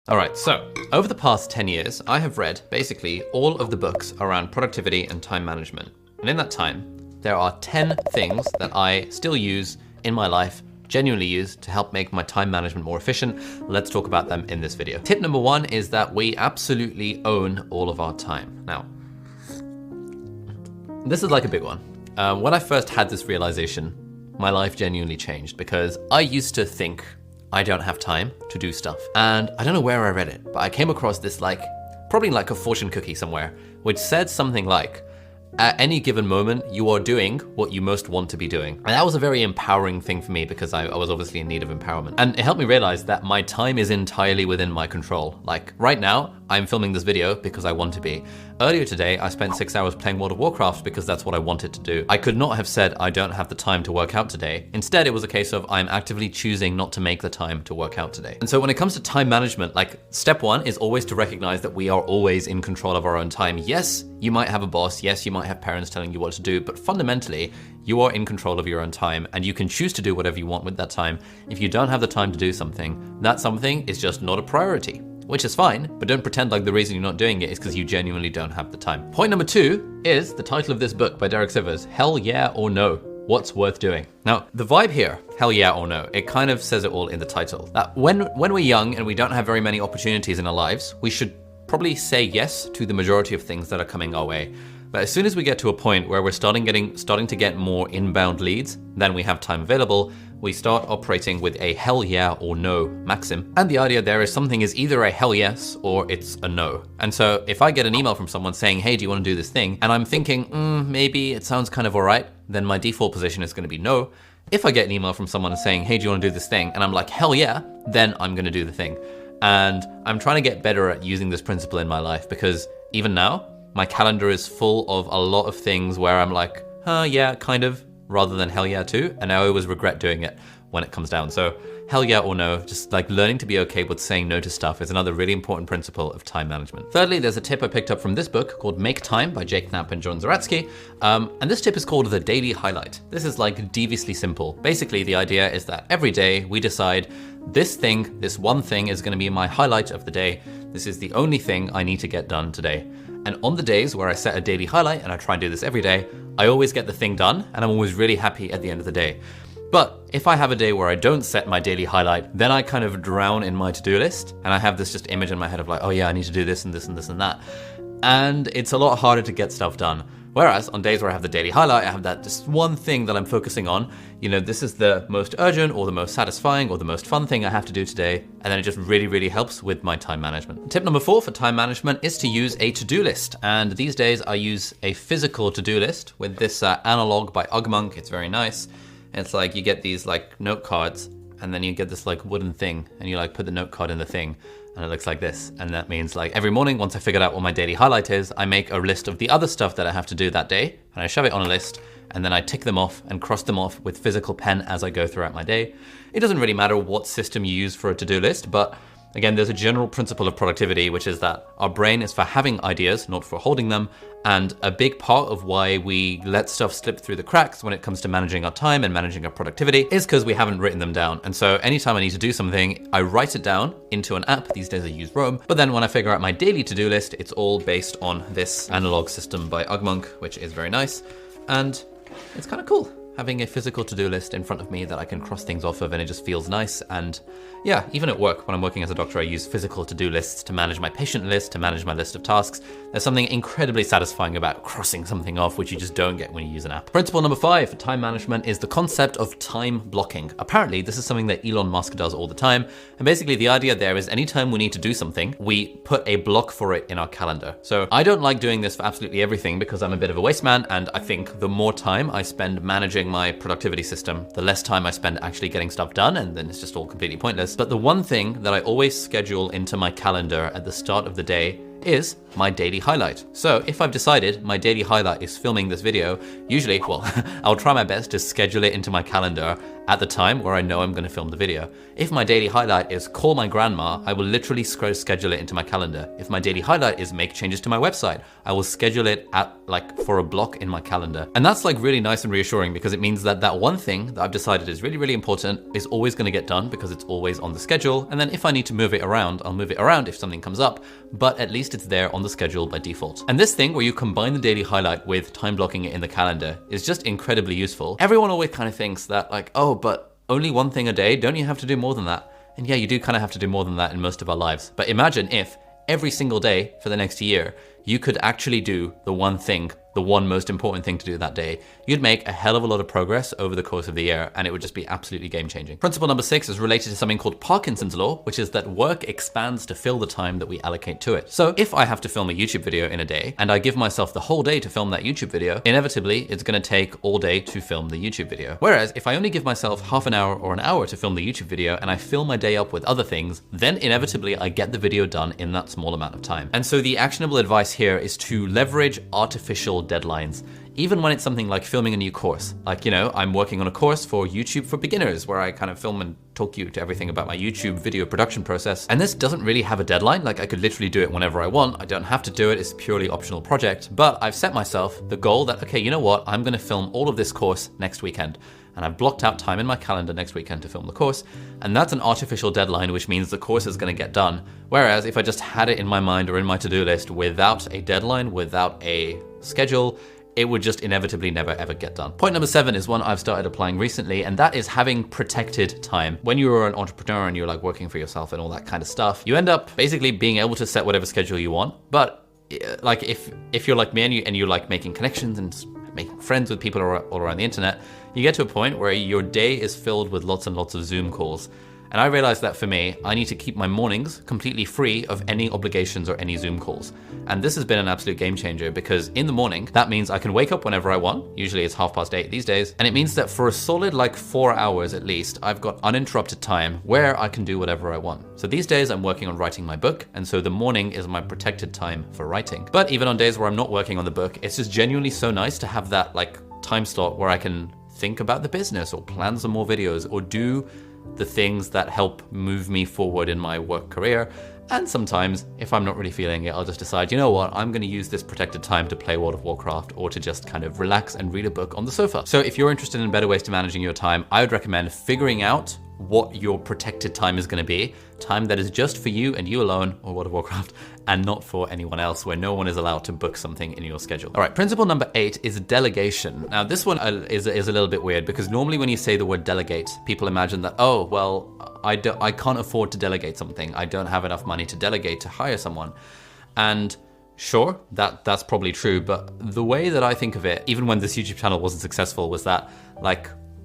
All right, so over the past 10 years, I have read basically all of the books around productivity and time management. And in that time, there are 10 things that I still use in my life, genuinely use to help make my time management more efficient. Let's talk about them in this video. Tip number one is that we absolutely own all of our time. Now, this is like a big one. When I first had this realization, my life genuinely changed because I used to think I don't have time to do stuff. And I don't know where I read it, but I came across this probably like a fortune cookie somewhere, which said something like, at any given moment, you are doing what you most want to be doing. And that was a very empowering thing for me because I was obviously in need of empowerment. And it helped me realize that my time is entirely within my control. Like right now, I'm filming this video because I want to be. Earlier today, I spent 6 hours playing World of Warcraft because that's what I wanted to do. I could not have said I don't have the time to work out today. Instead, it was a case of I'm actively choosing not to make the time to work out today. And so when it comes to time management, step one is always to recognize that we are always in control of our own time. Yes, you might have a boss. Yes, you might have parents telling you what to do, but fundamentally, you are in control of your own time and you can choose to do whatever you want with that time. If you don't have the time to do something, that something is just not a priority. Which is fine, but don't pretend like the reason you're not doing it is because you genuinely don't have the time. Point number two is the title of this book by Derek Sivers, Hell Yeah or No, What's Worth Doing? Now, the vibe here, hell yeah or no, it kind of says it all in the title. That when we're young and we don't have very many opportunities in our lives, we should probably say yes to the majority of things that are coming our way. But as soon as we get to a point where we're starting to get more inbound leads than we have time available, we start operating with a hell yeah or no maxim. And the idea there is something is either a hell yes or it's a no. And so if I get an email from someone saying, hey, do you want to do this thing? And I'm thinking, maybe it sounds kind of all right, then my default position is going to be no. If I get an email from someone saying, hey, do you want to do this thing? And I'm like, hell yeah, then I'm going to do the thing. And I'm trying to get better at using this principle in my life because even now, my calendar is full of a lot of things where I'm like, yeah, kind of, rather than hell yeah too. And I always regret doing it when it comes down. So hell yeah or no, just like learning to be okay with saying no to stuff is another really important principle of time management. Thirdly, there's a tip I picked up from this book called Make Time by Jake Knapp and John Zeratsky. And this tip is called the daily highlight. This is like deviously simple. Basically, the idea is that every day we decide this one thing is going to be my highlight of the day. This is the only thing I need to get done today. And on the days where I set a daily highlight, and I try and do this every day, I always get the thing done, and I'm always really happy at the end of the day. But if I have a day where I don't set my daily highlight, then I kind of drown in my to-do list, and I have this just image in my head of like, oh yeah, I need to do this and this and this and that. And it's a lot harder to get stuff done. Whereas on days where I have the daily highlight, I have that just one thing that I'm focusing on. You know, this is the most urgent or the most satisfying or the most fun thing I have to do today. And then it just really, really helps with my time management. Tip number 4 for time management is to use a to-do list. And these days I use a physical to-do list with this analog by Ugmonk. It's very nice. It's like you get these like note cards and then you get this like wooden thing and you like put the note card in the thing. And it looks like this. And that means like every morning, once I figured out what my daily highlight is, I make a list of the other stuff that I have to do that day. And I shove it on a list and then I tick them off and cross them off with physical pen as I go throughout my day. It doesn't really matter what system you use for a to-do list, but again, there's a general principle of productivity, which is that our brain is for having ideas, not for holding them. And a big part of why we let stuff slip through the cracks when it comes to managing our time and managing our productivity is because we haven't written them down. And so anytime I need to do something, I write it down into an app. These days I use Roam. But then when I figure out my daily to-do list, it's all based on this analog system by Ugmonk, which is very nice. And it's kind of cool having a physical to-do list in front of me that I can cross things off of, and it just feels nice. And yeah, even at work, when I'm working as a doctor, I use physical to-do lists to manage my patient list, to manage my list of tasks. There's something incredibly satisfying about crossing something off, which you just don't get when you use an app. Principle number 5 for time management is the concept of time blocking. Apparently, this is something that Elon Musk does all the time. And basically the idea there is anytime we need to do something, we put a block for it in our calendar. So I don't like doing this for absolutely everything because I'm a bit of a waste man. And I think the more time I spend managing my productivity system, the less time I spend actually getting stuff done, and then it's just all completely pointless. But the one thing that I always schedule into my calendar at the start of the day is my daily highlight. So if I've decided my daily highlight is filming this video, usually, well, I'll try my best to schedule it into my calendar at the time where I know I'm going to film the video. If my daily highlight is call my grandma, I will literally schedule it into my calendar. If my daily highlight is make changes to my website, I will schedule it at for a block in my calendar. And that's really nice and reassuring, because it means that that one thing that I've decided is really, really important is always going to get done because it's always on the schedule. And then if I need to move it around, I'll move it around if something comes up, but at least it's there on the schedule by default. And this thing where you combine the daily highlight with time blocking it in the calendar is just incredibly useful. Everyone always kind of thinks that oh, but only one thing a day, don't you have to do more than that? And yeah, you do kind of have to do more than that in most of our lives. But imagine if every single day for the next year, you could actually do the one thing, the one most important thing to do that day. You'd make a hell of a lot of progress over the course of the year, and it would just be absolutely game-changing. Principle number 6 is related to something called Parkinson's law, which is that work expands to fill the time that we allocate to it. So if I have to film a YouTube video in a day, and I give myself the whole day to film that YouTube video, inevitably it's gonna take all day to film the YouTube video. Whereas if I only give myself half an hour or an hour to film the YouTube video, and I fill my day up with other things, then inevitably I get the video done in that small amount of time. And so the actionable advice here is to leverage artificial deadlines. Even when it's something like filming a new course. I'm working on a course for YouTube for beginners where I kind of film and talk you to everything about my YouTube video production process. And this doesn't really have a deadline. I could literally do it whenever I want. I don't have to do it. It's a purely optional project. But I've set myself the goal that, okay, you know what? I'm going to film all of this course next weekend. And I've blocked out time in my calendar next weekend to film the course. And that's an artificial deadline, which means the course is going to get done. Whereas if I just had it in my mind or in my to-do list without a deadline, without a schedule, it would just inevitably never ever get done. Point number 7 is one I've started applying recently, and that is having protected time. When you're an entrepreneur and you're working for yourself and all that kind of stuff, you end up basically being able to set whatever schedule you want. But if you're like me and you like making connections and making friends with people all around the internet, you get to a point where your day is filled with lots and lots of Zoom calls. And I realized that for me, I need to keep my mornings completely free of any obligations or any Zoom calls. And this has been an absolute game changer, because in the morning, that means I can wake up whenever I want. Usually it's 8:30 these days. And it means that for a solid 4 hours at least, I've got uninterrupted time where I can do whatever I want. So these days I'm working on writing my book. And so the morning is my protected time for writing. But even on days where I'm not working on the book, it's just genuinely so nice to have that time slot where I can think about the business or plan some more videos or do the things that help move me forward in my work career. And sometimes, if I'm not really feeling it, I'll just decide, you know what, I'm gonna use this protected time to play World of Warcraft or to just kind of relax and read a book on the sofa. So if you're interested in better ways to managing your time, I would recommend figuring out what your protected time is going to be, time that is just for you and you alone, or World of Warcraft, and not for anyone else, where no one is allowed to book something in your schedule. All right, principle number 8 is delegation. Now this one is a little bit weird, because normally when you say the word delegate, people imagine that, oh, well, I can't afford to delegate something. I don't have enough money to delegate to hire someone. And sure, that's probably true, but the way that I think of it, even when this YouTube channel wasn't successful, was that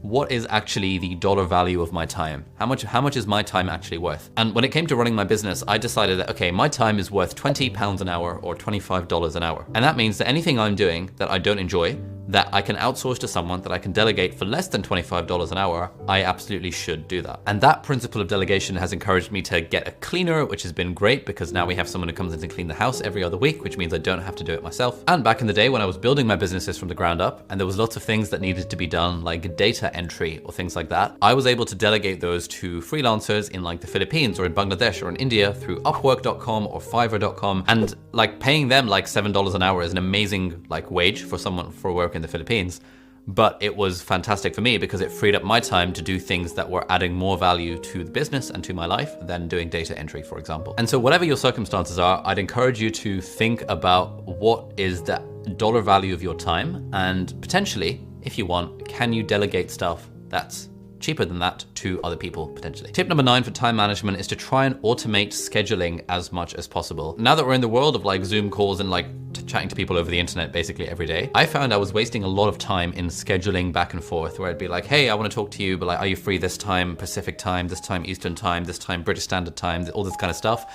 what is actually the dollar value of my time? How much is my time actually worth? And when it came to running my business, I decided that, okay, my time is worth £20 an hour or $25 an hour. And that means that anything I'm doing that I don't enjoy, that I can outsource to someone, that I can delegate for less than $25 an hour, I absolutely should do that. And that principle of delegation has encouraged me to get a cleaner, which has been great, because now we have someone who comes in to clean the house every other week, which means I don't have to do it myself. And back in the day when I was building my businesses from the ground up, and there was lots of things that needed to be done, like data entry or things like that, I was able to delegate those to freelancers in the Philippines or in Bangladesh or in India through Upwork.com or Fiverr.com, and paying them $7 an hour is an amazing wage for someone for work in the Philippines. But it was fantastic for me because it freed up my time to do things that were adding more value to the business and to my life than doing data entry, for example. And so whatever your circumstances are, I'd encourage you to think about what is the dollar value of your time, and potentially, if you want, can you delegate stuff that's cheaper than that to other people potentially. Tip number 9 for time management is to try and automate scheduling as much as possible. Now that we're in the world of Zoom calls and chatting to people over the internet basically every day, I found I was wasting a lot of time in scheduling back and forth, where I'd be like, hey, I want to talk to you, but are you free this time Pacific time, this time Eastern time, this time British Standard Time, all this kind of stuff.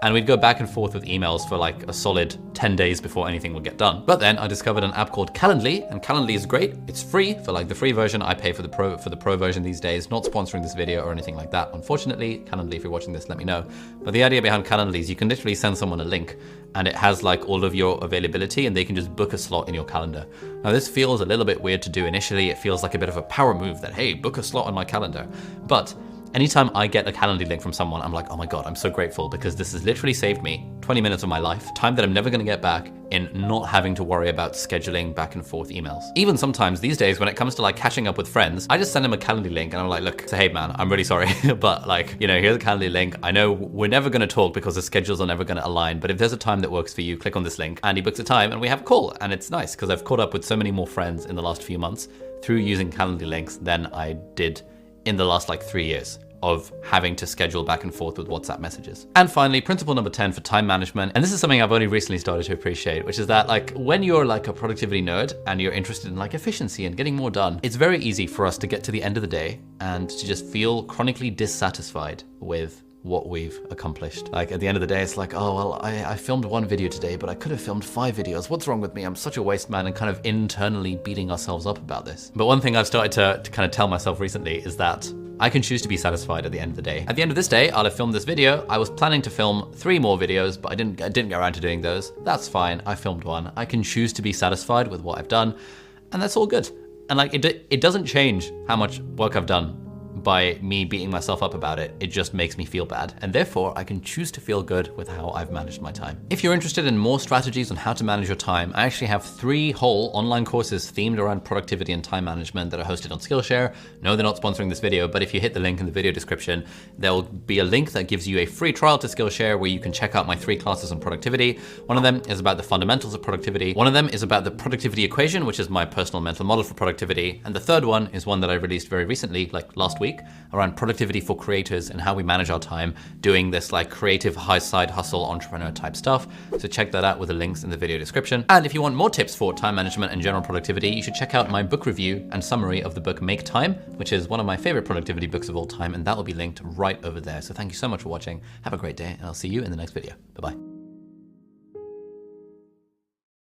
And we'd go back and forth with emails for like a solid 10 days before anything would get done. But then I discovered an app called Calendly, and Calendly is great. It's free for like the free version. I pay for the pro version these days. Not sponsoring this video or anything like that, unfortunately. Calendly, if you're watching this, let me know. But the idea behind Calendly is you can literally send someone a link and it has like all of your availability and they can just book a slot in your calendar. Now this feels a little bit weird to do initially. It feels like a bit of a power move that, hey, book a slot on my calendar. But anytime I get a Calendly link from someone, I'm like, oh my God, I'm so grateful because this has literally saved me 20 minutes of my life, time that I'm never gonna get back in not having to worry about scheduling back and forth emails. Even sometimes these days when it comes to like catching up with friends, I just send them a Calendly link and I'm like, look, hey man, I'm really sorry, but like, you know, here's a Calendly link. I know we're never gonna talk because the schedules are never gonna align, but if there's a time that works for you, click on this link. And he books a time and we have a call. And it's nice because I've caught up with so many more friends in the last few months through using Calendly links than I did in the last like 3 years of having to schedule back and forth with WhatsApp messages. And finally, principle number 10 for time management. And this is something I've only recently started to appreciate, which is that like when you're like a productivity nerd and you're interested in like efficiency and getting more done, it's very easy for us to get to the end of the day and to just feel chronically dissatisfied with what we've accomplished. Like at the end of the day, it's like, oh, well, I filmed one video today, but I could have filmed 5 videos. What's wrong with me? I'm such a waste man, and kind of internally beating ourselves up about this. But one thing I've started to kind of tell myself recently is that I can choose to be satisfied at the end of the day. At the end of this day, I'll have filmed this video. I was planning to film 3 more videos, but I didn't get around to doing those. That's fine, I filmed 1. I can choose to be satisfied with what I've done, and that's all good. And like, it doesn't change how much work I've done by me beating myself up about it. It just makes me feel bad. And therefore, I can choose to feel good with how I've managed my time. If you're interested in more strategies on how to manage your time, I actually have 3 whole online courses themed around productivity and time management that are hosted on Skillshare. No, they're not sponsoring this video, but if you hit the link in the video description, there'll be a link that gives you a free trial to Skillshare where you can check out my 3 classes on productivity. One of them is about the fundamentals of productivity. One of them is about the productivity equation, which is my personal mental model for productivity. And the third one is one that I released very recently, like last week, around productivity for creators and how we manage our time doing this like creative high side hustle entrepreneur type stuff. So check that out with the links in the video description. And if you want more tips for time management and general productivity, you should check out my book review and summary of the book Make Time, which is one of my favorite productivity books of all time, and that will be linked right over there. So thank you so much for watching. Have a great day, and I'll see you in the next video. Bye-bye.